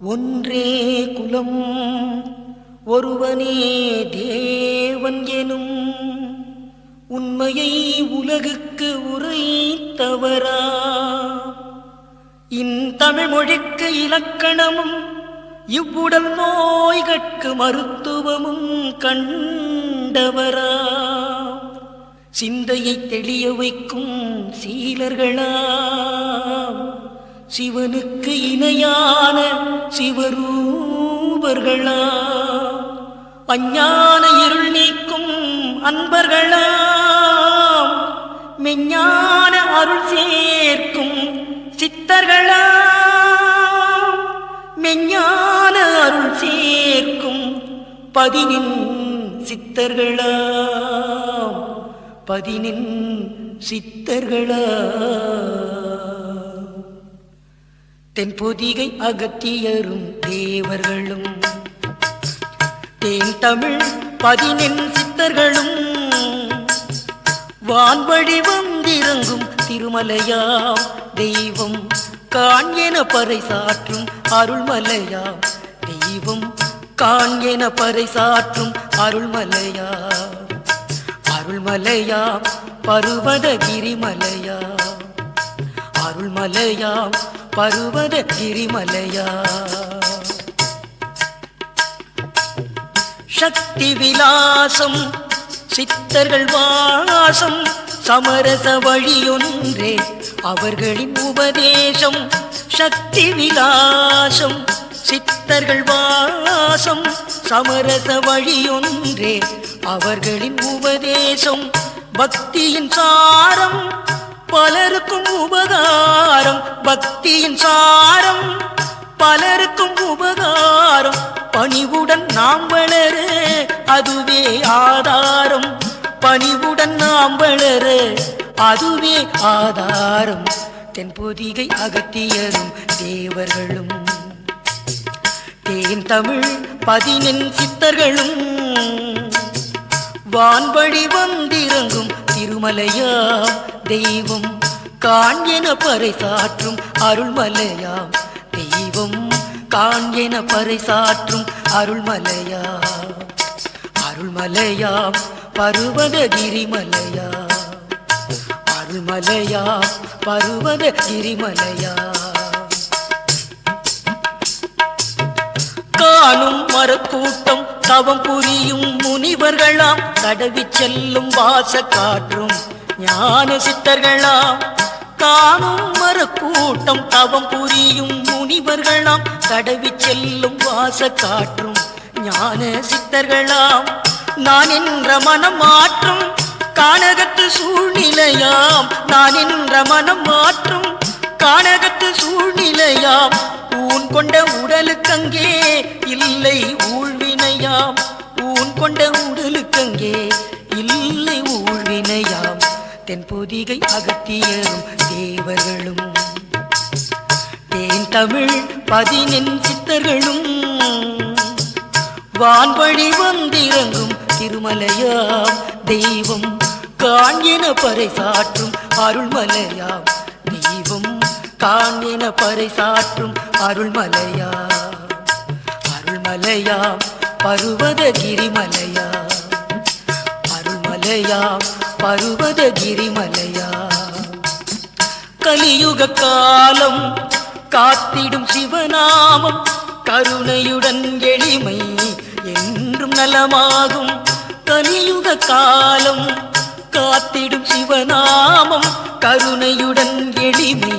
ஒன்றே குலம் ஒருவனே தேவன் எனும் உண்மையை உலகுக்கு உரைத்தவரா இந்தமிழ் மொழிக்கு இலக்கணமும் இவ்வுடல் நோய்கட்கு மருத்துவமும் கண்டவரா சிந்தையை தெளிய வைக்கும் சீலர்களா சிவனுக்கு இணையான சிவரூபர்களா அஞ்ஞான இருள் நீக்கும் அன்பர்களா மெஞ்ஞான அருள் சேர்க்கும் சித்தர்களா மெஞ்ஞான அருள் சேர்க்கும் பதினின் சித்தர்களா பதினின் சித்தர்களா தென்பொதிகை அகத்தியரும் தேவர்களும் தேன் தமிழ் பதினெண் சித்தர்களும் வான்வழி வந்திறங்கும் திருமலையாம் தெய்வம் காண் என பறைசாற்றும் அருள்மலையாம் தெய்வம் காண் என பறைசாற்றும் அருள்மலையாம் அருள்மலையாம் பருவத கிரிமலையாம் அருள்மலையாம் பருவத கிரிமலையா சக்தி விலாசம் சித்தர்கள் வாசம் சமரச வழியொன்றே அவர்களின் உபதேசம் சக்தி விலாசம் சித்தர்கள் வாசம் சமரச வழியொன்றே அவர்களின் உபதேசம் பக்தியின் சாரம் பலருக்கும் உபகாரம் பக்தியின் சாரம் பலருக்கும் உபகாரம் பணிவுடன் நாம் வளர அதுவே ஆதாரம் பணிவுடன் நாம் வளர அதுவே ஆதாரம் தென்பொதிகை அகத்தியரும் தேவர்களும் தேன் தமிழ் பதினெண் சித்தர்களும் வான்வழி வந்திறங்கும் திருமலையாம் தெய்வம் காண் என பறைசாற்றும் அருள்மலையாம் தெய்வம் காண் என பறைசாற்றும் அருள்மலையாம் அருள்மலையாம் பருவத கிரிமலையாம் அருள்மலையாம் பருவத கிரிமலையாம் காணும் மரக்கூட்டம் தவம் புரியும் முனிவர்களாம் கடவி செல்லும் வாச காற்றும் ஞான சித்தர்களாம் காணும் மரக்கூட்டம் தவம் புரியும் முனிவர்களாம் கடவி செல்லும் வாச காற்றும் ஞான சித்தர்களாம் நான் என்ற மனம் மாற்றும் கானகத்து சூழ்நிலையாம் நான் என்ற மனம் மாற்றும் கானகத்து சூழ்நிலையாம் ஊன் கொண்ட உடலுக்கங்கே இல்லை ஊழ்வினையாம் ஊன் கொண்ட உடலுக்கங்கே இல்லை ஊழ்வினையாம் தென்பொதிகை அகத்தியரும் தேவர்களும் தேன் தமிழ் பதினெண் சித்தர்களும் வான்வழி வந்திறங்கும் திருமலையாம் தெய்வம் காண் என பறைசாற்றும் அருள்மலையாம் தெய்வம் காண் என பறைசாற்றும் அருள்மலையாம் அருள்மலையாம் பருவத கிரிமலையாம் அருள்மலையாம் பருவத கிரிமலையாம் கலியுக காலம் காத்திடும் சிவநாமம் கருணையுடன் எளிமை என்றும் நலமாகும் கலியுக காலம் காத்திடும் சிவநாமம் கருணையுடன் எளிமை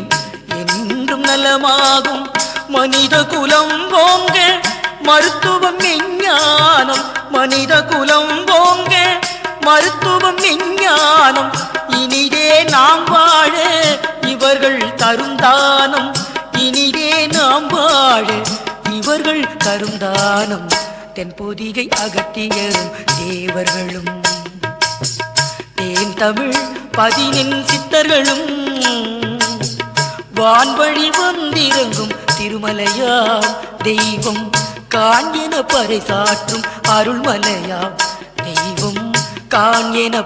என்றும் நலமாகும் மனித குலம் போங்க மருத்துவம் விஞ்ஞானம் மனித குலம் போங்க மருத்துவம் விஞ்ஞானம் இனிதே நாம் வாழ இவர்கள் தரும் தானம் இனிதே நாம் வாழ இவர்கள் தரும் தானம் தென்பொதிகை அகத்தியரும் தேவர்களும் தேன் தமிழ் பதினெண் சித்தர்களும் வான்வழி வந்திறங்கும் திருமலையாம் தெய்வம் காண் என பறைசாற்றும் அருள்மலையாம் தெய்வம் காண் என